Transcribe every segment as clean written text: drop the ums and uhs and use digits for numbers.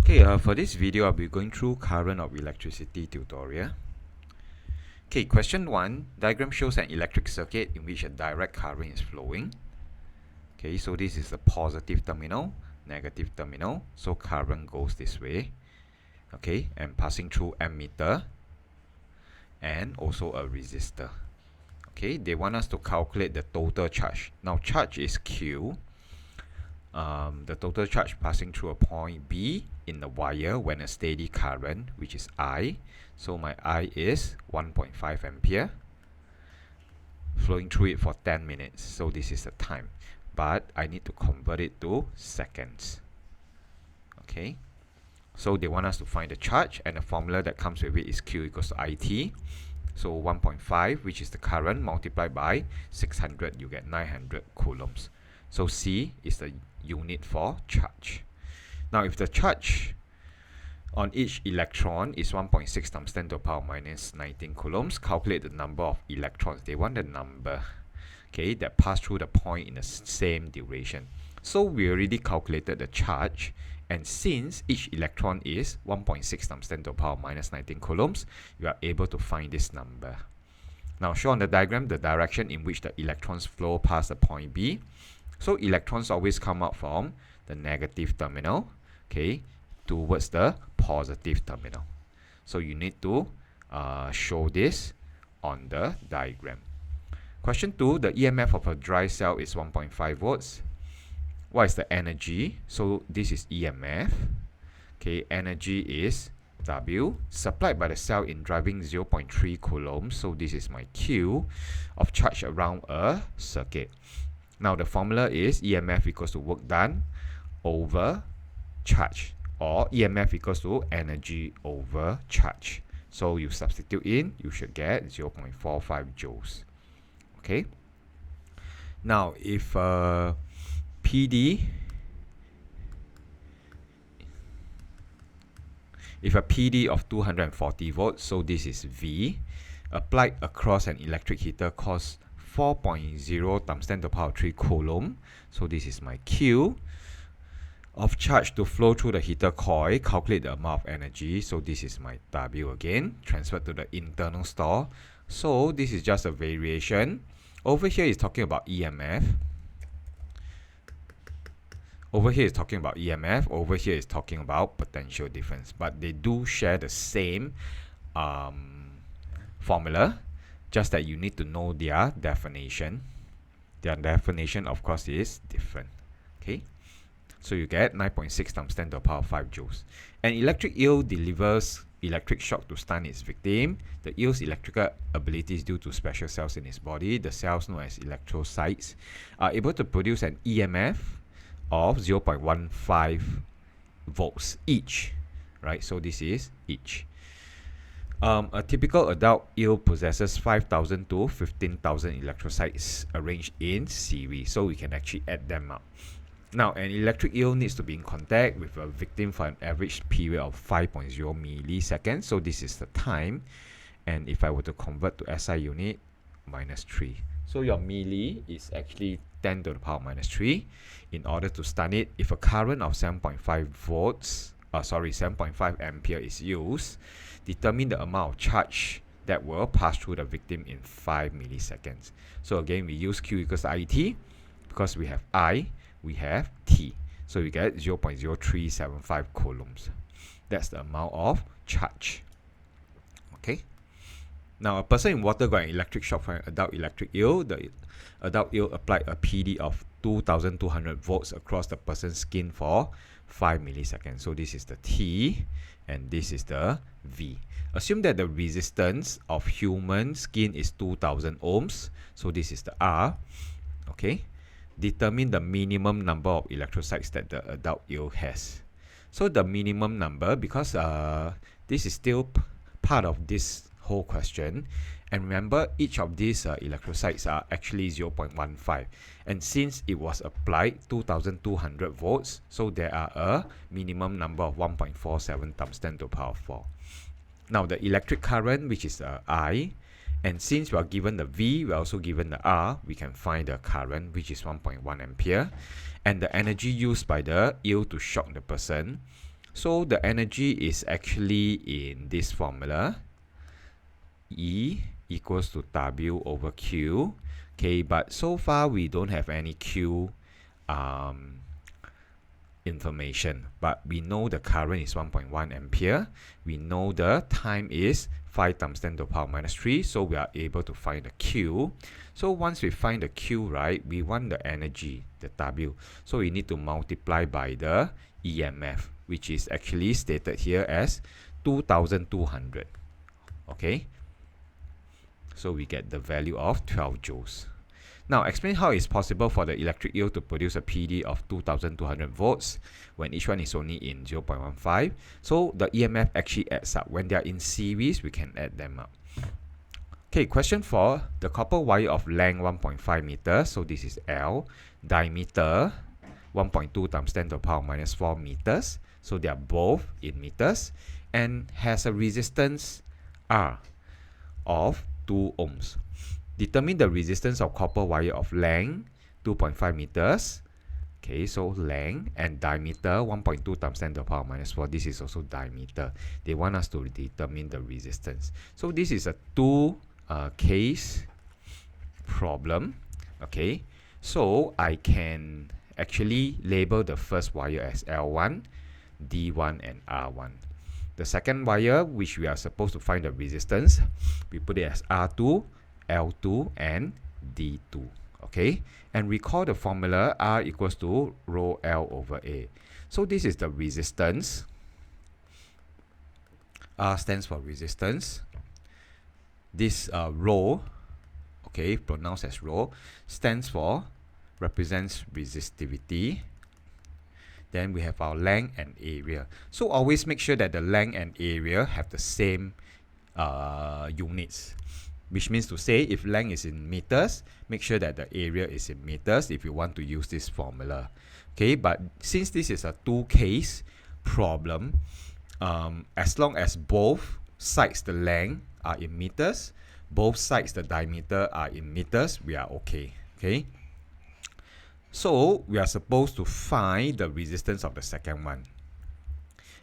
Okay, for this video, I'll be going through current of electricity tutorial. Okay, question 1. Diagram shows an electric circuit in which a direct current is flowing. Okay, so this is the positive terminal, negative terminal. So current goes this way. Okay, and passing through ammeter and also a resistor. Okay, they want us to calculate the total charge. Now, charge is Q. The total charge passing through a point B in the wire when a steady current, which is I. So my I is 1.5 ampere, flowing through it for 10 minutes. So this is the time, but I need to convert it to seconds. Okay, so they want us to find the charge, and the formula that comes with it is Q equals to IT. So 1.5, which is the current, multiplied by 600, you get 900 coulombs. So C is the unit for charge. Now, if the charge on each electron is 1.6 times 10 to the power minus 19 coulombs, calculate the number of electrons. They want the number, okay, that pass through the point in the same duration. So we already calculated the charge, and since each electron is 1.6 times 10 to the power minus 19 coulombs, you are able to find this number. Now, show on the diagram the direction in which the electrons flow past the point B. So electrons always come out from the negative terminal, okay, towards the positive terminal. So you need to show this on the diagram. Question 2, the EMF of a dry cell is 1.5 volts. What is the energy? So this is EMF. Okay, energy is W, supplied by the cell in driving 0.3 coulombs. So this is my Q of charge around a circuit. Now the formula is EMF equals to work done over charge, or EMF equals to energy over charge. So you substitute in, you should get 0.45 joules. Okay. Now if PD, if a PD of 240 volts, so this is V, applied across an electric heater costs 4.0 times 10 to the power 3 coulomb. So this is my Q of charge to flow through the heater coil. Calculate the amount of energy. So this is my W again, transferred to the internal store. So this is just a variation. Over here is talking about EMF. Over here is talking about EMF. Over here is talking about potential difference. But they do share the same formula, just that you need to know their definition. Their definition, of course, is different. Okay, so you get 9.6 times 10 to the power 5 joules. An electric eel delivers electric shock to stun its victim. The eel's electrical abilities due to special cells in its body, the cells known as electrocytes, are able to produce an EMF of 0.15 volts each. Right, so this is each. A typical adult eel possesses 5,000 to 15,000 electrocytes arranged in series, so we can actually add them up. Now, an electric eel needs to be in contact with a victim for an average period of 5.0 milliseconds, so this is the time. And if I were to convert to SI unit, minus 3. So your milli is actually 10 to the power minus 3. In order to stun it, if a current of 7.5 volts, 7.5 ampere is used, determine the amount of charge that will pass through the victim in 5 milliseconds. So again, we use Q equals IT because we have I, we have T. So we get 0.0375 coulombs. That's the amount of charge. Okay. Now, a person in water got an electric shock from an adult electric eel. The adult eel applied a PD of 2,200 volts across the person's skin for 5 milliseconds. So this is the T, and this is the V. Assume that the resistance of human skin is 2,000 ohms. So this is the R. Okay. Determine the minimum number of electrocytes that the adult eel has. So the minimum number, because this is still part of this whole question, and remember each of these electrocytes are actually 0.15, and since it was applied 2,200 volts, so there are a minimum number of 1.47 times 10 to the power 4. Now the electric current, which is I, and since we are given the V, we are also given the R, we can find the current, which is 1.1 ampere, and the energy used by the eel to shock the person. So the energy is actually in this formula. E equals to W over Q. Okay, but so far we don't have any Q information, but we know the current is 1.1 ampere. We know the time is 5 times 10 to the power minus 3, so we are able to find the Q. So once we find the Q, right, we want the energy, the W. So we need to multiply by the EMF, which is actually stated here as 2200. Okay, so we get the value of 12 joules. Now, explain how it's possible for the electric eel to produce a PD of 2200 volts when each one is only in 0.15. So the EMF actually adds up. When they are in series, we can add them up. Okay, question 4. The copper wire of length 1.5 meters, so this is L, diameter 1.2 times 10 to the power minus 4 meters, so they are both in meters, and has a resistance R of 2 ohms. Determine the resistance of copper wire of length 2.5 meters. Okay, so length and diameter 1.2 times 10 to the power minus 4. This is also diameter. They want us to determine the resistance. So this is a two-case problem. Okay, so I can actually label the first wire as L1, D1, and R1. The second wire, which we are supposed to find the resistance, we put it as R2, L2, and D2. Okay, and recall the formula R equals to rho L over A. So this is the resistance. R stands for resistance. This rho, okay, pronounced as rho, stands for, represents resistivity. Then we have our length and area. So always make sure that the length and area have the same units. Which means to say, if length is in meters, make sure that the area is in meters if you want to use this formula. Okay, but since this is a two-case problem, as long as both sides the length are in meters, both sides the diameter are in meters, we are okay. Okay, so we are supposed to find the resistance of the second one.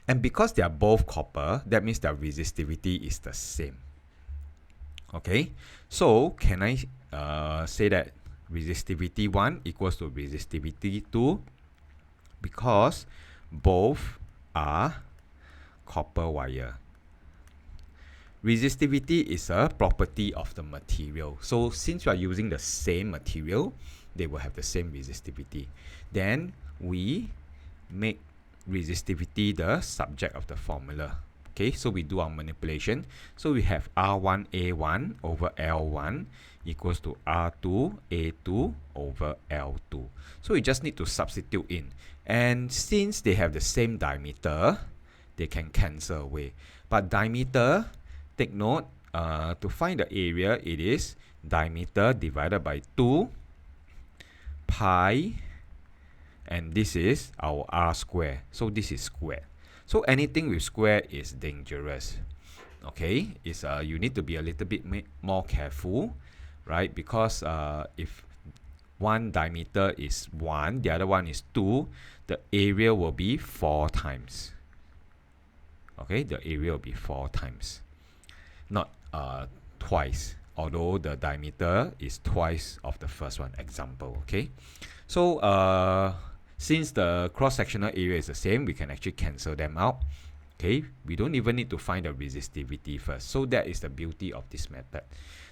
And because they are both copper, that means their resistivity is the same. Okay, so can I say that resistivity 1 equals to resistivity 2 because both are copper wire. Resistivity is a property of the material. So since we are using the same material, they will have the same resistivity. Then we make resistivity the subject of the formula. Okay, so we do our manipulation. So we have R1A1 over L1 equals to R2A2 over L2. So we just need to substitute in. And since they have the same diameter, they can cancel away. But diameter, take note, to find the area, it is diameter divided by 2 pi, and this is our R square. So this is square. So anything with square is dangerous. Okay, it's you need to be a little bit more careful, right? Because if one diameter is 1, the other one is 2, the area will be 4 times. Okay, the area will be 4 times, not twice, although the diameter is twice of the first one. Example. Okay, so since the cross-sectional area is the same, we can actually cancel them out. Okay, we don't even need to find the resistivity first. So that is the beauty of this method.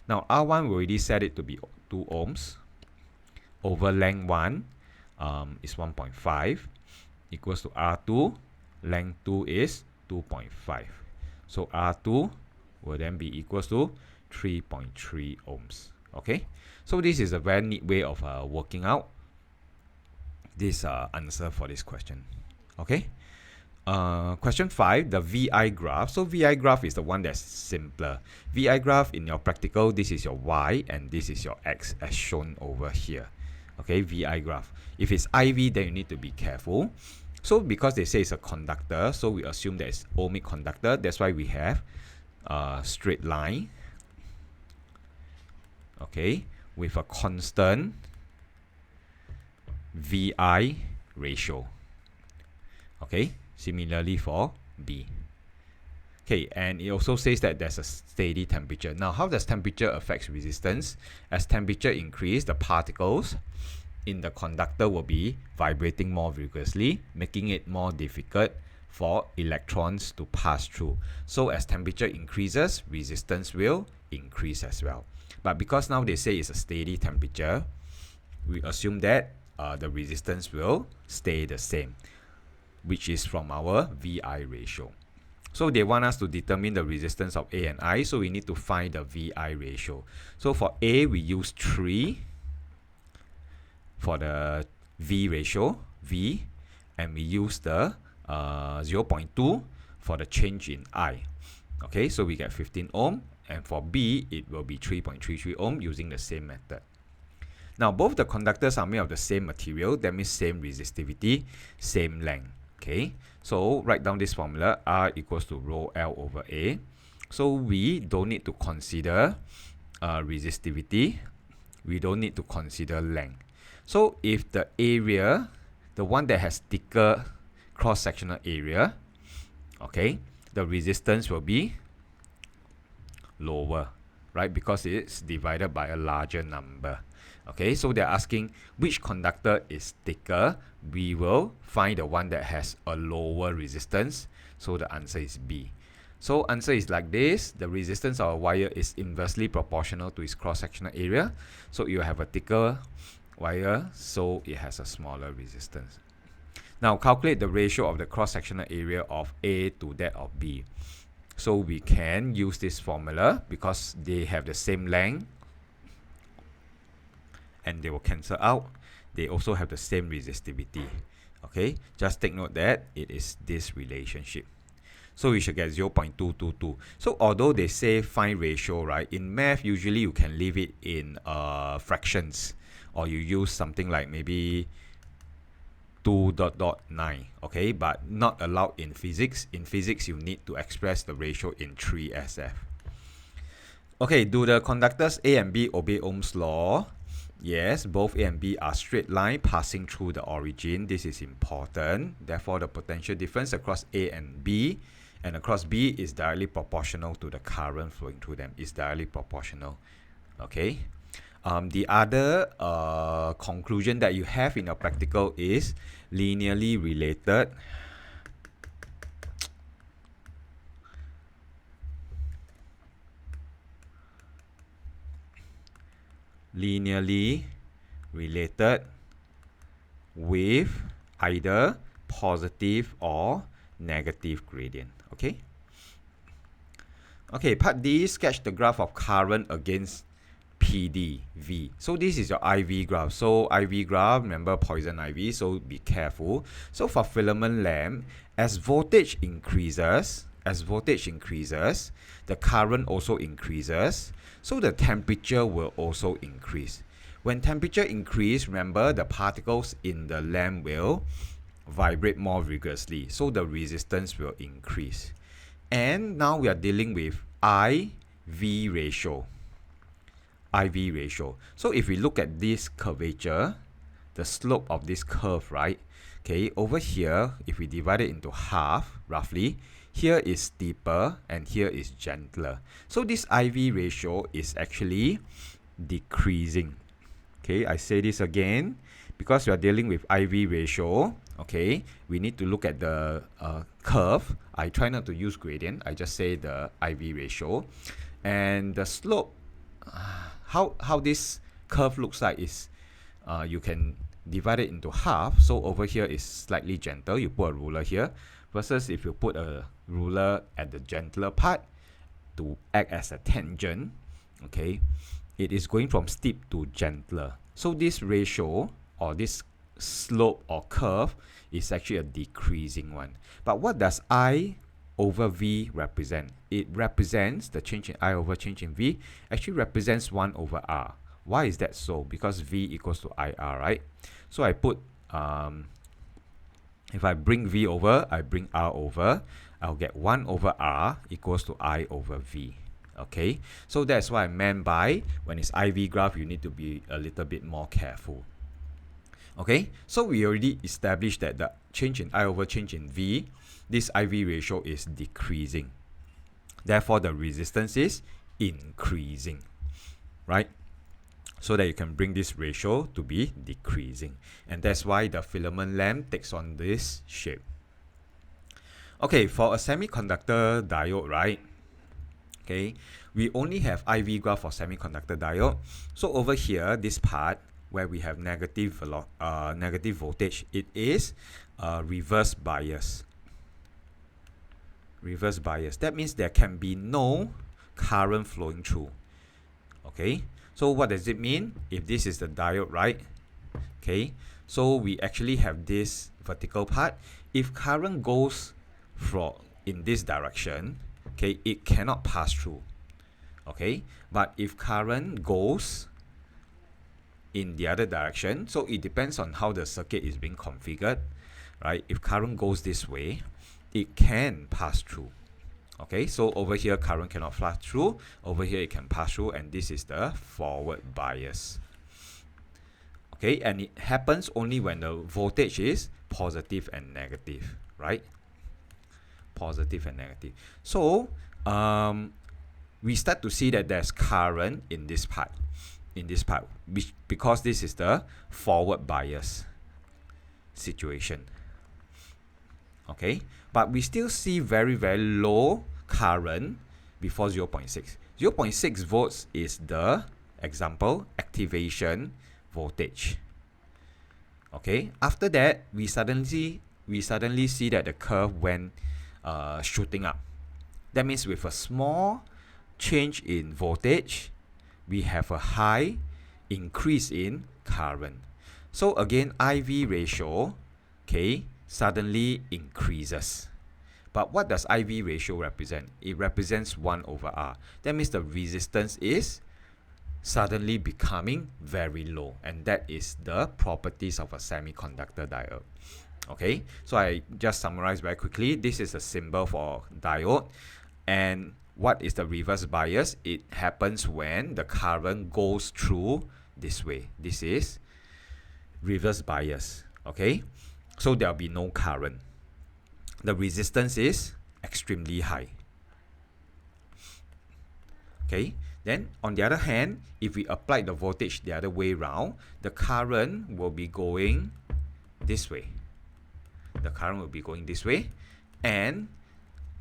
Now R1, we already set it to be 2 ohms over length 1 is 1.5 equals to R2, length 2 is 2.5. So R2 will then be equals to 3.3 ohms. Okay, so this is a very neat way of working out this answer for this question. Okay, question 5, the VI graph. So VI graph is the one that's simpler. VI graph in your practical, this is your Y and this is your X as shown over here. Okay, VI graph. If it's IV, then you need to be careful. So because they say it's a conductor, so we assume that it's ohmic conductor. That's why we have a straight line. Okay, with a constant VI ratio. Okay, Similarly for B. Okay, and it also says that there's a steady temperature. Now, how does temperature affect resistance? As temperature increases, the particles in the conductor will be vibrating more vigorously, making it more difficult for electrons to pass through. So as temperature increases, resistance will increase as well. But because now they say it's a steady temperature, we assume that the resistance will stay the same, which is from our VI ratio. So they want us to determine the resistance of A and I, so we need to find the VI ratio. So for A, we use 3 for the V ratio, V, and we use the 0.2 for the change in I. Okay, so we get 15 ohm, and for B, it will be 3.33 ohm using the same method. Now, both the conductors are made of the same material, that means same resistivity, same length. Okay, so write down this formula, R equals to rho L over A. So we don't need to consider resistivity, we don't need to consider length. So if the area, the one that has thicker cross-sectional area, okay, the resistance will be lower, right? Because it's divided by a larger number. Okay, so they're asking which conductor is thicker. We will find the one that has a lower resistance. So the answer is B. So answer is like this. The resistance of a wire is inversely proportional to its cross-sectional area. So you have a thicker wire, so it has a smaller resistance. Now calculate the ratio of the cross-sectional area of A to that of B. So we can use this formula because they have the same length and they will cancel out. They also have the same resistivity. Okay, just take note that it is this relationship. So we should get 0.222. So although they say find ratio, right, in math usually you can leave it in fractions, or you use something like maybe 2.9, okay, but not allowed in physics. In physics, you need to express the ratio in 3SF. Okay, do the conductors A and B obey Ohm's law? Yes, both A and B are straight line passing through the origin. This is important. Therefore, the potential difference across A and B and across B is directly proportional to the current flowing through them. It's directly proportional. Okay. The other conclusion that you have in your practical is linearly related. Linearly related with either positive or negative gradient. Okay. Okay, part D, sketch the graph of current against PD V. So this is your IV graph. So IV graph, remember poison ivy, so be careful. So for filament lamp, as voltage increases, the current also increases. So the temperature will also increase. When temperature increase, remember the particles in the lamp will vibrate more vigorously. So the resistance will increase. And now we are dealing with IV ratio. IV ratio. So if we look at this curvature, the slope of this curve, right? Okay, over here, if we divide it into half, roughly, here is steeper and here is gentler. So this IV ratio is actually decreasing. Okay, I say this again, because we are dealing with IV ratio, okay, we need to look at the curve. I try not to use gradient, I just say the IV ratio. And the slope, how this curve looks like is, you can divide it into half. So over here is slightly gentle, you put a ruler here, versus if you put a ruler at the gentler part to act as a tangent, okay, it is going from steep to gentler. So this ratio or this slope or curve is actually a decreasing one. But what does I over V represent? It represents the change in I over change in V actually represents 1 over R. Why is that so? Because V equals to IR, right? So I put, if I bring V over, I bring R over, I'll get 1 over R equals to I over V. Okay, so that's what I meant by when it's IV graph, you need to be a little bit more careful. Okay, so we already established that the change in I over change in V this IV ratio is decreasing. Therefore, the resistance is increasing, right? So that you can bring this ratio to be decreasing. And that's why the filament lamp takes on this shape. Okay, for a semiconductor diode, right? Okay, we only have IV graph for semiconductor diode. So over here, this part where we have negative voltage, it is reverse bias. Reverse bias. That means there can be no current flowing through. Okay, so what does it mean? If this is the diode, right? Okay, so we actually have this vertical part. If current goes in this direction, okay, it cannot pass through. Okay, but if current goes in the other direction, so it depends on how the circuit is being configured, right? If current goes this way, it can pass through. Okay, so over here current cannot pass through, over here it can pass through, and this is the forward bias. Okay, and it happens only when the voltage is positive and negative, right? Positive and negative. So we start to see that there's current in this part, because this is the forward bias situation. Okay, but we still see very, very low current before 0.6. 0.6 volts is the example activation voltage. Okay, after that we suddenly see that the curve went shooting up. That means with a small change in voltage, we have a high increase in current. So again, IV ratio, okay, suddenly increases. But what does IV ratio represent? It represents 1 over R. That means the resistance is suddenly becoming very low, and that is the properties of a semiconductor diode. Okay, so I just summarize very quickly. This is a symbol for diode, and what is the reverse bias? It happens when the current goes through this way. This is reverse bias. Okay, so there will be no current. The resistance is extremely high. Okay, then on the other hand, if we apply the voltage the other way around, the current will be going this way. The current will be going this way, and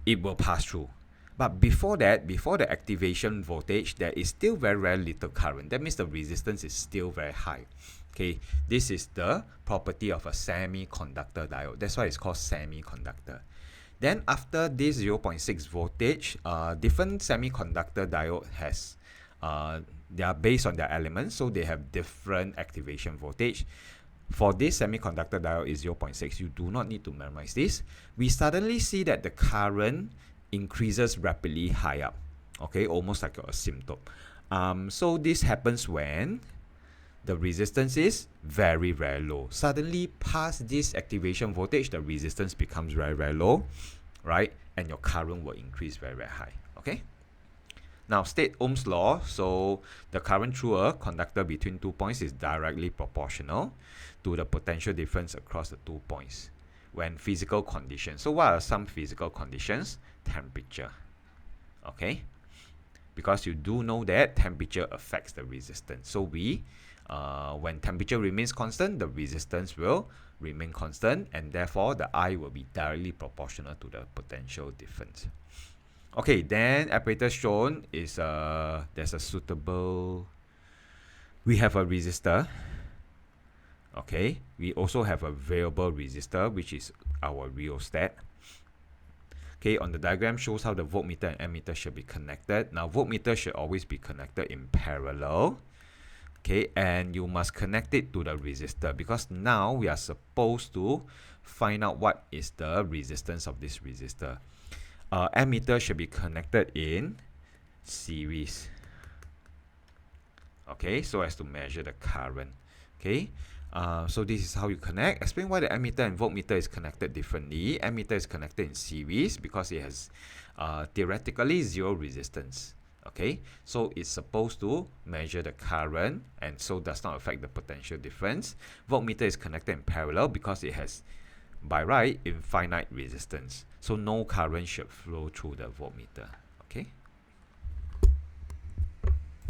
it will pass through. But before that, before the activation voltage, there is still very, very little current. That means the resistance is still very high. Okay, this is the property of a semiconductor diode. That's why it's called semiconductor. Then after this 0.6 voltage, different semiconductor diode has, they are based on their elements, so they have different activation voltage. For this semiconductor diode is 0.6. You do not need to memorize this. We suddenly see that the current increases rapidly high up. Okay, almost like a asymptote. So this happens when the resistance is very, very low. Suddenly past this activation voltage, the resistance becomes very, very low, right? And your current will increase very, very high. Okay. Now state Ohm's law. So the current through a conductor between 2 points is directly proportional to the potential difference across the 2 points when physical conditions. So what are some physical conditions? Temperature. Okay. Because you do know that temperature affects the resistance. So when temperature remains constant, the resistance will remain constant, and therefore the I will be directly proportional to the potential difference. Okay, then apparatus shown is there's a suitable. We have a resistor. Okay, we also have a variable resistor, which is our rheostat. Okay, on the diagram shows how the voltmeter and ammeter should be connected. Now voltmeter should always be connected in parallel. Okay, and you must connect it to the resistor, because now we are supposed to find out what is the resistance of this resistor. Ammeter should be connected in series. Okay, so as to measure the current. Okay, so this is how you connect. Explain why the ammeter and voltmeter is connected differently. Ammeter is connected in series because it has theoretically zero resistance. Okay, so it's supposed to measure the current and so does not affect the potential difference. Voltmeter is connected in parallel because it has by right, infinite resistance. So no current should flow through the voltmeter. Okay.